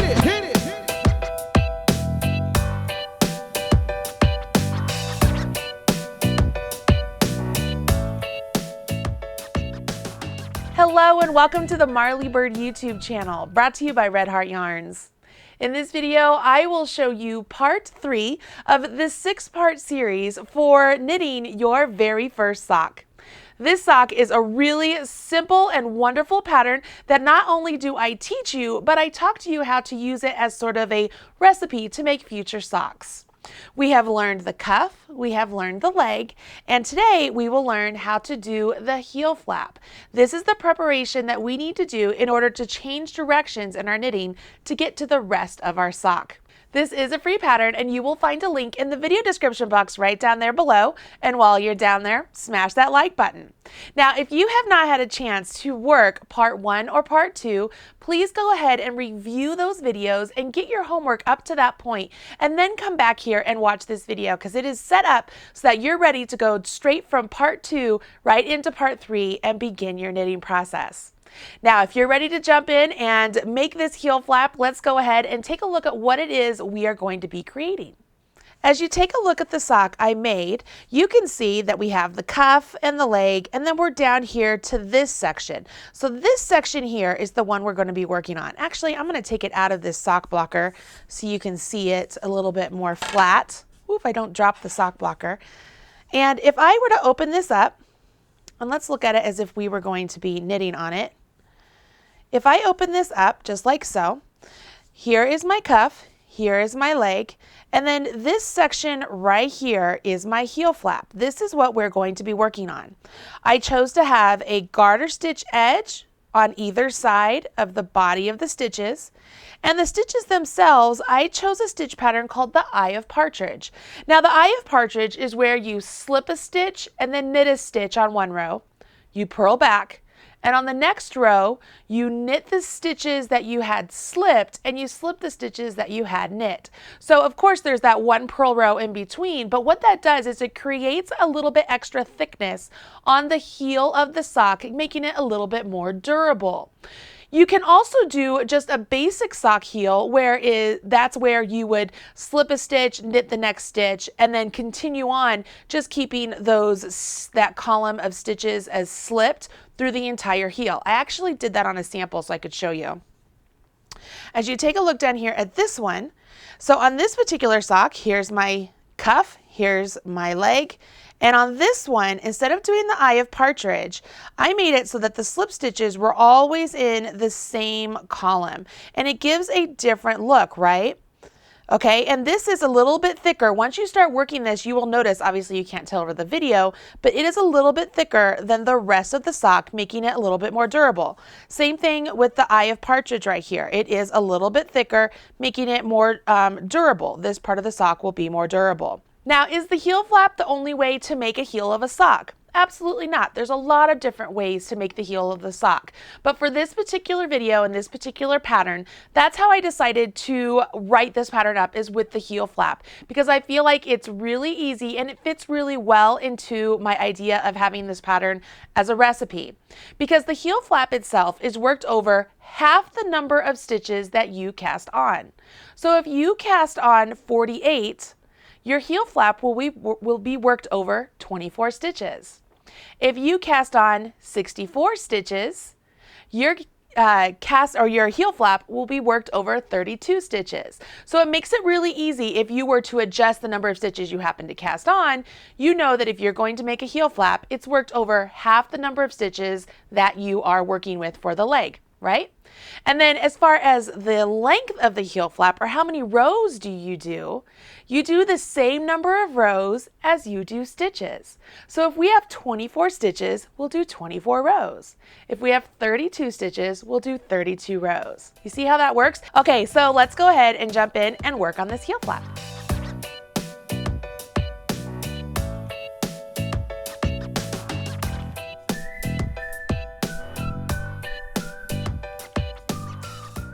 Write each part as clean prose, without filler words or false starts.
Hit it. Hello and welcome to the Marley Bird YouTube channel, brought to you by Red Heart Yarns. In this video, I will show you part 3 of this 6-part series for knitting your very first sock. This sock is a really simple and wonderful pattern that not only do I teach you, but I talk to you how to use it as sort of a recipe to make future socks. We have learned the cuff, we have learned the leg, and today we will learn how to do the heel flap. This is the preparation that we need to do in order to change directions in our knitting to get to the rest of our sock. This is a free pattern and you will find a link in the video description box right down there below. And while you're down there, smash that like button. Now, if you have not had a chance to work part 1 or part 2, please go ahead and review those videos and get your homework up to that point, and then come back here and watch this video because it is set up so that you're ready to go straight from part 2 right into part 3 and begin your knitting process. Now, if you're ready to jump in and make this heel flap, let's go ahead and take a look at what it is we are going to be creating. As you take a look at the sock I made, you can see that we have the cuff and the leg, and then we're down here to this section. So this section here is the one we're going to be working on. Actually, I'm going to take it out of this sock blocker so you can see it a little bit more flat. Ooh, if I don't drop the sock blocker. And if I were to open this up, and let's look at it as if we were going to be knitting on it. If I open this up just like so, here is my cuff, here is my leg, and then this section right here is my heel flap. This is what we're going to be working on. I chose to have a garter stitch edge on either side of the body of the stitches, and the stitches themselves, I chose a stitch pattern called the Eye of Partridge. Now, the Eye of Partridge is where you slip a stitch and then knit a stitch on one row, you purl back, and on the next row, you knit the stitches that you had slipped and you slip the stitches that you had knit. So of course there's that one purl row in between, but what that does is it creates a little bit extra thickness on the heel of the sock, making it a little bit more durable. You can also do just a basic sock heel that's where you would slip a stitch, knit the next stitch, and then continue on just keeping that column of stitches as slipped through the entire heel. I actually did that on a sample so I could show you. As you take a look down here at this one, so on this particular sock, here's my cuff, here's my leg, and on this one, instead of doing the Eye of Partridge, I made it so that the slip stitches were always in the same column, and it gives a different look, right? Okay, and this is a little bit thicker. Once you start working this, you will notice, obviously you can't tell over the video, but it is a little bit thicker than the rest of the sock, making it a little bit more durable. Same thing with the Eye of Partridge right here. It is a little bit thicker, making it more durable. This part of the sock will be more durable. Now, is the heel flap the only way to make a heel of a sock? Absolutely not. There's a lot of different ways to make the heel of the sock. But for this particular video and this particular pattern, that's how I decided to write this pattern up, is with the heel flap, because I feel like it's really easy and it fits really well into my idea of having this pattern as a recipe. Because the heel flap itself is worked over half the number of stitches that you cast on. So if you cast on 48, your heel flap will be worked over 24 stitches. If you cast on 64 stitches, your heel flap will be worked over 32 stitches. So it makes it really easy. If you were to adjust the number of stitches you happen to cast on, you know that if you're going to make a heel flap, it's worked over half the number of stitches that you are working with for the leg, right? And then as far as the length of the heel flap, or how many rows do, you do the same number of rows as you do stitches. So if we have 24 stitches, we'll do 24 rows. If we have 32 stitches, we'll do 32 rows. You see how that works? Okay, so let's go ahead and jump in and work on this heel flap.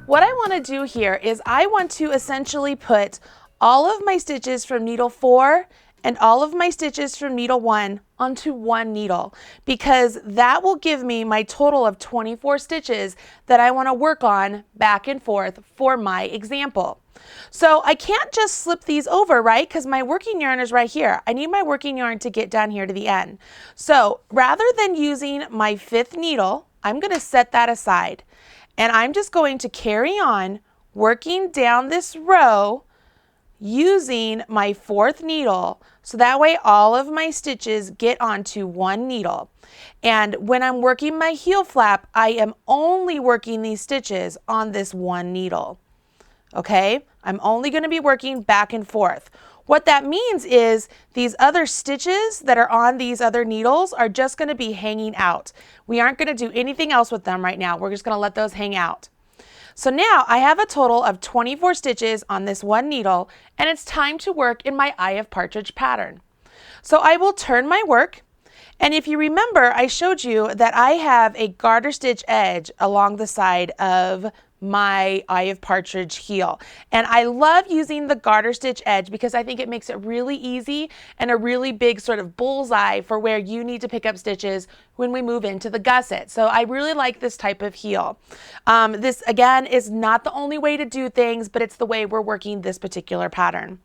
What I want to do here is I want to essentially put all of my stitches from needle 4 and all of my stitches from needle 1 onto one needle, because that will give me my total of 24 stitches that I want to work on back and forth for my example. So I can't just slip these over, right? Because my working yarn is right here. I need my working yarn to get down here to the end. So rather than using my 5th needle, I'm going to set that aside. And I'm just going to carry on working down this row using my 4th needle, so that way all of my stitches get onto one needle. And when I'm working my heel flap, I am only working these stitches on this one needle. Okay, I'm only going to be working back and forth. What that means is these other stitches that are on these other needles are just going to be hanging out. We aren't going to do anything else with them right now. We're just going to let those hang out. So now I have a total of 24 stitches on this one needle, and it's time to work in my Eye of Partridge pattern. So I will turn my work, and if you remember, I showed you that I have a garter stitch edge along the side of my Eye of Partridge heel. And I love using the garter stitch edge because I think it makes it really easy and a really big sort of bullseye for where you need to pick up stitches when we move into the gusset. So I really like this type of heel. This again is not the only way to do things, but it's the way we're working this particular pattern.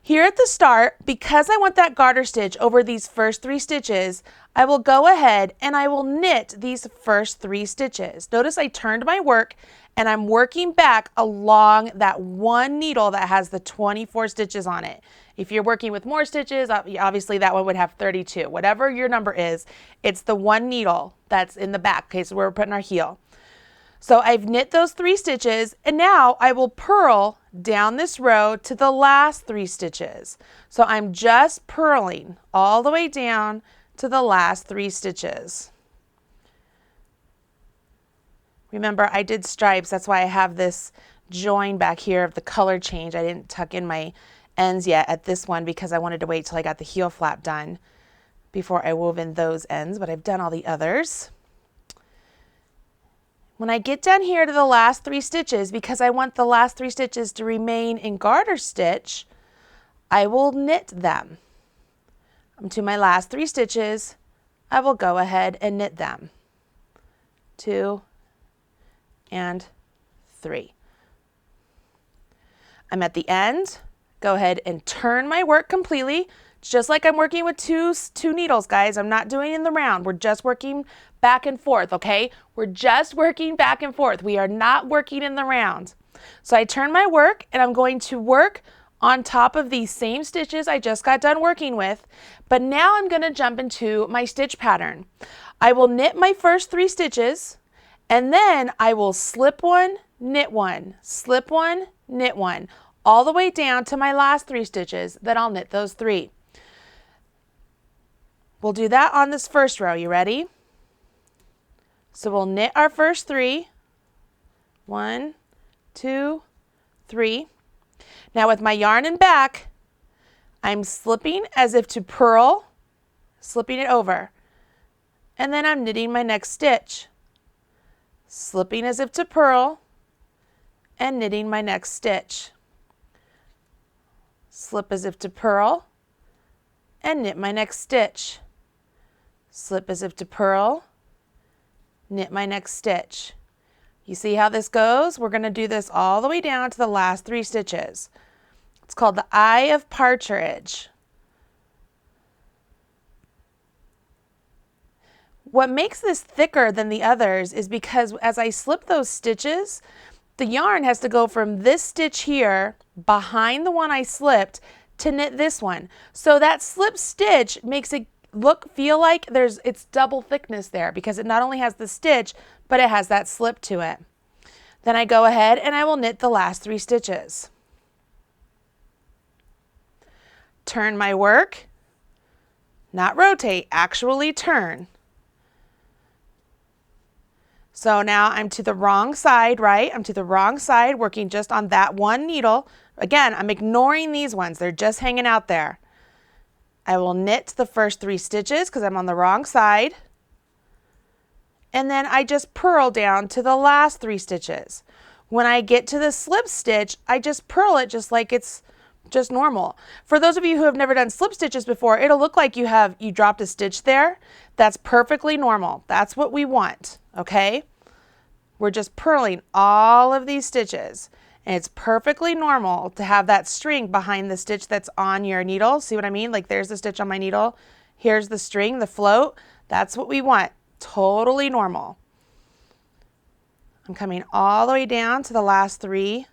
Here at the start, because I want that garter stitch over these first 3 stitches, I will go ahead and I will knit these first 3 stitches. Notice I turned my work and I'm working back along that one needle that has the 24 stitches on it. If you're working with more stitches, obviously that one would have 32. Whatever your number is, it's the one needle that's in the back, okay, so we're putting our heel. So I've knit those 3 stitches, and now I will purl down this row to the last 3 stitches. So I'm just purling all the way down to the last 3 stitches. Remember, I did stripes, that's why I have this join back here of the color change. I didn't tuck in my ends yet at this one because I wanted to wait till I got the heel flap done before I wove in those ends, but I've done all the others. When I get down here to the last 3 stitches, because I want the last 3 stitches to remain in garter stitch, I will knit them. To my last 3 stitches, I will go ahead and knit them. 2 and 3. I'm at the end. Go ahead and turn my work completely. It's just like I'm working with two needles, guys. I'm not doing it in the round. We're just working back and forth, okay? We're just working back and forth. We are not working in the round. So I turn my work and I'm going to work on top of these same stitches I just got done working with, but now I'm going to jump into my stitch pattern. I will knit my first 3 stitches, and then I will slip one, knit one, slip one, knit one, all the way down to my last 3 stitches. Then I'll knit those 3. We'll do that on this first row. You ready? So we'll knit our first 3. 1, 2, 3. Now with my yarn and back, I'm slipping as if to purl, slipping it over, and then I'm knitting my next stitch, slipping as if to purl, and knitting my next stitch, slip as if to purl, and knit my next stitch, slip as if to purl, knit my next stitch. You see how this goes? We're going to do this all the way down to the last 3 stitches. It's called the Eye of Partridge. What makes this thicker than the others is because as I slip those stitches, the yarn has to go from this stitch here behind the one I slipped to knit this one. So that slip stitch makes it feel like it's double thickness there because it not only has the stitch, but it has that slip to it. Then I go ahead and I will knit the last 3 stitches. Turn my work, not rotate, actually turn. So now I'm to the wrong side, right? I'm to the wrong side, working just on that one needle. Again, I'm ignoring these ones. They're just hanging out there. I will knit the first 3 stitches because I'm on the wrong side. And then I just purl down to the last 3 stitches. When I get to the slip stitch, I just purl it just like it's just normal. For those of you who have never done slip stitches before, it'll look like you dropped a stitch there. That's perfectly normal. That's what we want, okay? We're just purling all of these stitches, and it's perfectly normal to have that string behind the stitch that's on your needle. See what I mean? Like there's the stitch on my needle. Here's the string, the float. That's what we want. Totally normal. I'm coming all the way down to the last 3.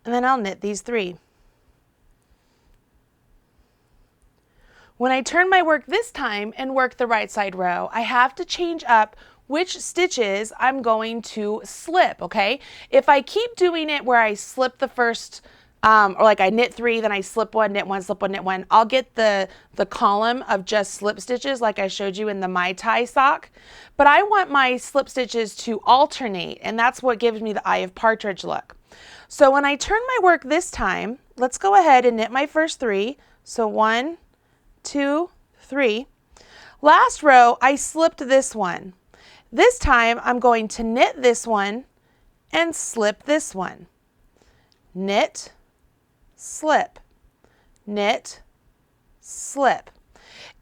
And then I'll knit these 3. When I turn my work this time and work the right side row, I have to change up which stitches I'm going to slip, okay? If I keep doing it where I slip the first, or like I knit 3, then I slip 1, knit 1, slip 1, knit 1, I'll get the column of just slip stitches like I showed you in the My Tie sock. But I want my slip stitches to alternate, and that's what gives me the Eye of Partridge look. So when I turn my work this time, let's go ahead and knit my first 3. So 1, 2, 3. Last row, I slipped this one. This time, I'm going to knit this one and slip this one. Knit, slip, knit, slip.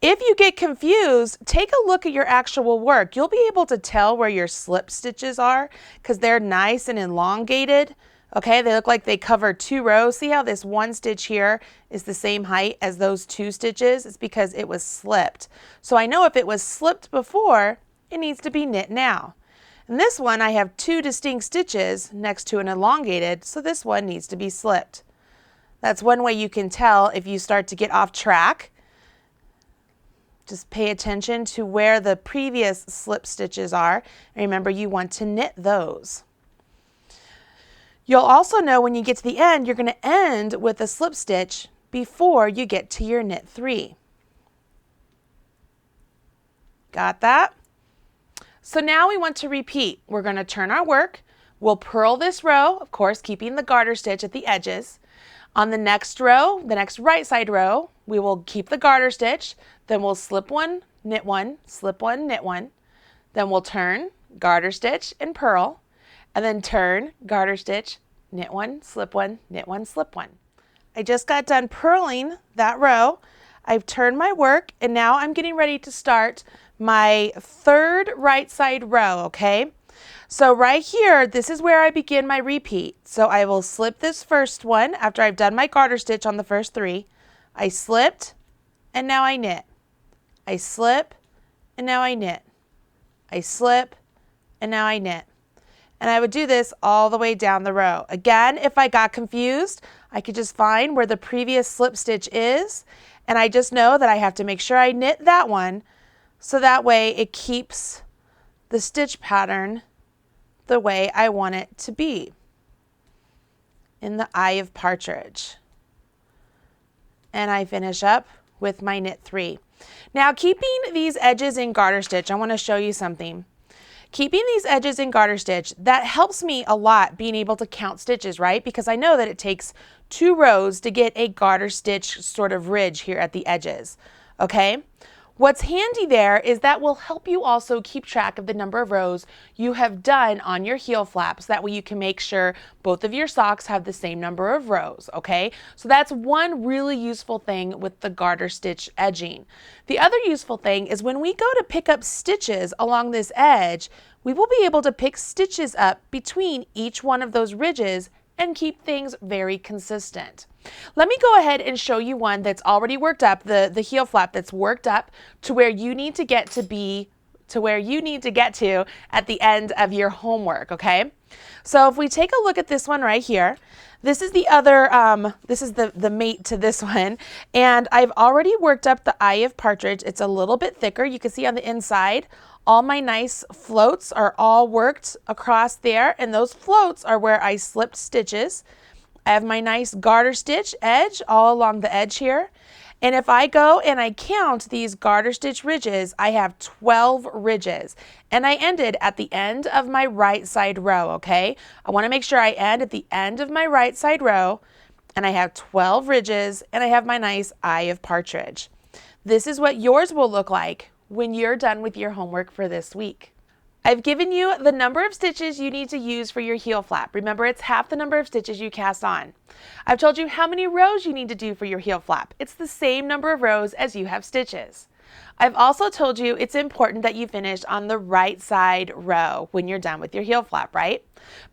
If you get confused, take a look at your actual work. You'll be able to tell where your slip stitches are because they're nice and elongated. Okay, they look like they cover 2 rows. See how this one stitch here is the same height as those 2 stitches? It's because it was slipped. So I know if it was slipped before, it needs to be knit now. And this one, I have 2 distinct stitches next to an elongated, so this one needs to be slipped. That's one way you can tell if you start to get off track. Just pay attention to where the previous slip stitches are. And remember, you want to knit those. You'll also know when you get to the end, you're going to end with a slip stitch before you get to your knit 3. Got that? So now we want to repeat. We're going to turn our work. We'll purl this row, of course, keeping the garter stitch at the edges. On the next row, the next right side row, we will keep the garter stitch. Then we'll slip 1, knit 1, slip 1, knit 1. Then we'll turn, garter stitch, and purl. And then turn, garter stitch, knit 1, slip 1, knit 1, slip 1. I just got done purling that row. I've turned my work, and now I'm getting ready to start my 3rd right side row, okay? So right here, this is where I begin my repeat. So I will slip this first one after I've done my garter stitch on the first 3. I slipped, and now I knit. I slip, and now I knit. I slip, and now I knit. And I would do this all the way down the row. Again, if I got confused, I could just find where the previous slip stitch is, and I just know that I have to make sure I knit that one, so that way it keeps the stitch pattern the way I want it to be in the Eye of Partridge. And I finish up with my knit 3. Now, keeping these edges in garter stitch, I want to show you something. Keeping these edges in garter stitch, that helps me a lot being able to count stitches, right? Because I know that it takes 2 rows to get a garter stitch sort of ridge here at the edges, okay? What's handy there is that will help you also keep track of the number of rows you have done on your heel flaps. That way you can make sure both of your socks have the same number of rows, okay? So that's one really useful thing with the garter stitch edging. The other useful thing is when we go to pick up stitches along this edge, we will be able to pick stitches up between each one of those ridges and keep things very consistent. Let me go ahead and show you one that's already worked up, the heel flap that's worked up to where you need to get to at the end of your homework, okay? So if we take a look at this one right here, this is the other, this is the mate to this one, and I've already worked up the Eye of Partridge. It's a little bit thicker. You can see on the inside, all my nice floats are all worked across there, and those floats are where I slipped stitches. I have my nice garter stitch edge all along the edge here. And if I go and I count these garter stitch ridges, I have 12 ridges. And I ended at the end of my right side row, okay? I want to make sure I end at the end of my right side row, and I have 12 ridges, and I have my nice Eye of Partridge. This is what yours will look like when you're done with your homework for this week. I've given you the number of stitches you need to use for your heel flap. Remember, it's half the number of stitches you cast on. I've told you how many rows you need to do for your heel flap. It's the same number of rows as you have stitches. I've also told you it's important that you finish on the right side row when you're done with your heel flap, right?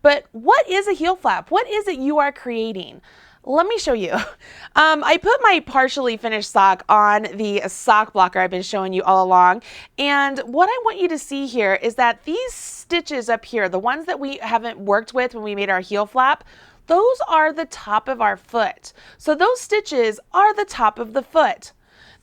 But what is a heel flap? What is it you are creating? Let me show you. I put my partially finished sock on the sock blocker I've been showing you all along. And what I want you to see here is that these stitches up here, the ones that we haven't worked with when we made our heel flap, those are the top of our foot. So those stitches are the top of the foot.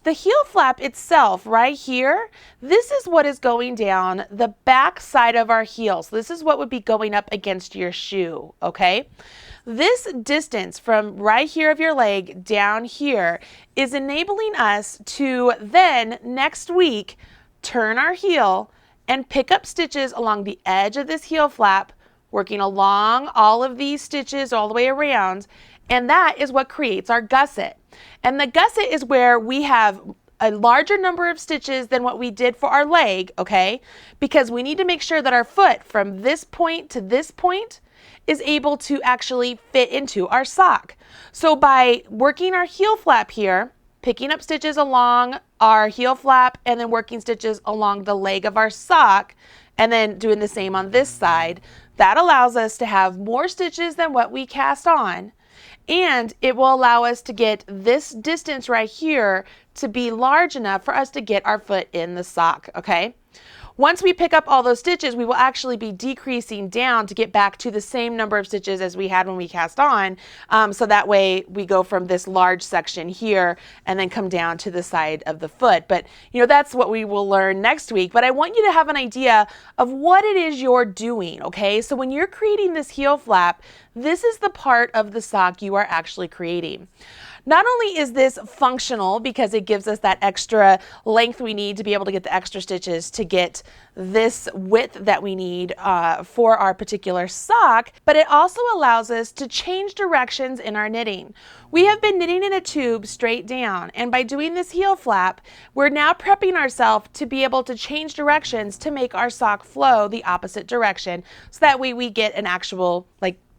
The heel flap itself right here, this is what is going down the back side of our heel. So this is what would be going up against your shoe, okay? This distance from right here of your leg down here is enabling us to then next week turn our heel and pick up stitches along the edge of this heel flap, working along all of these stitches all the way around, and that is what creates our gusset. And the gusset is where we have a larger number of stitches than what we did for our leg, okay? Because we need to make sure that our foot from this point to this point is able to actually fit into our sock. So by working our heel flap here, picking up stitches along our heel flap and then working stitches along the leg of our sock and then doing the same on this side, that allows us to have more stitches than what we cast on. And it will allow us to get this distance right here to be large enough for us to get our foot in the sock, okay? Once we pick up all those stitches, we will actually be decreasing down to get back to the same number of stitches as we had when we cast on. So that way we go from this large section here and then come down to the side of the foot. But you know, that's what we will learn next week. But I want you to have an idea of what it is you're doing, okay? So when you're creating this heel flap, this is the part of the sock you are actually creating. Not only is this functional because it gives us that extra length we need to be able to get the extra stitches to get this width that we need for our particular sock, but it also allows us to change directions in our knitting. We have been knitting in a tube straight down, and by doing this heel flap, we're now prepping ourselves to be able to change directions to make our sock flow the opposite direction, so that way we get an actual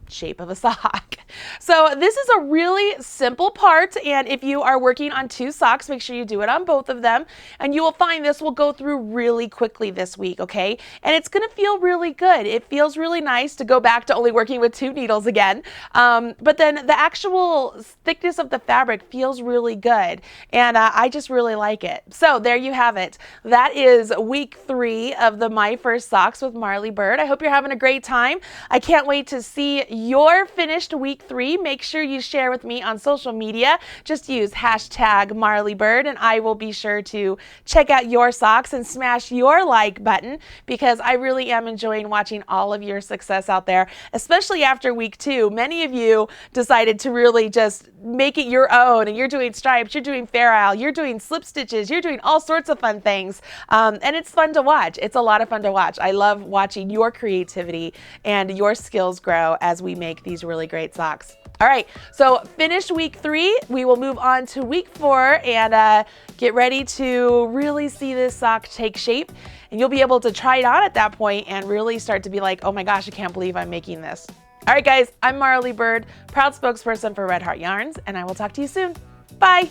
shape of a sock. So this is a really simple part, and if you are working on two socks, make sure you do it on both of them, and you will find this will go through really quickly this week, okay? And it's going to feel really good. It feels really nice to go back to only working with 2 needles again, but then the actual thickness of the fabric feels really good, and I just really like it. So there you have it. That is week 3 of the My First Socks with Marley Bird. I hope you're having a great time. I can't wait to see your finished week 3. Make sure you share with me on social media. Just use #MarleyBird, and I will be sure to check out your socks and smash your like button, because I really am enjoying watching all of your success out there, especially after week 2. Many of you decided to really just make it your own, and you're doing stripes, you're doing Fair Isle, you're doing slip stitches, you're doing all sorts of fun things, and it's fun to watch. It's a lot of fun to watch. I love watching your creativity and your skills grow as we make these really great socks. All right, so finished week 3, we will move on to week 4 and get ready to really see this sock take shape, and you'll be able to try it on at that point and really start to be like, oh my gosh, I can't believe I'm making this. All right guys, I'm Marley Bird, proud spokesperson for Red Heart Yarns, and I will talk to you soon. Bye.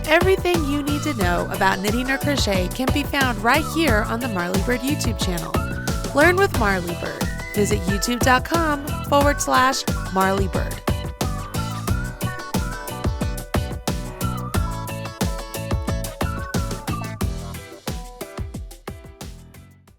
Everything you need to know about knitting or crochet can be found right here on the Marley Bird YouTube channel. Learn with Marley Bird. Visit youtube.com/Marley Bird.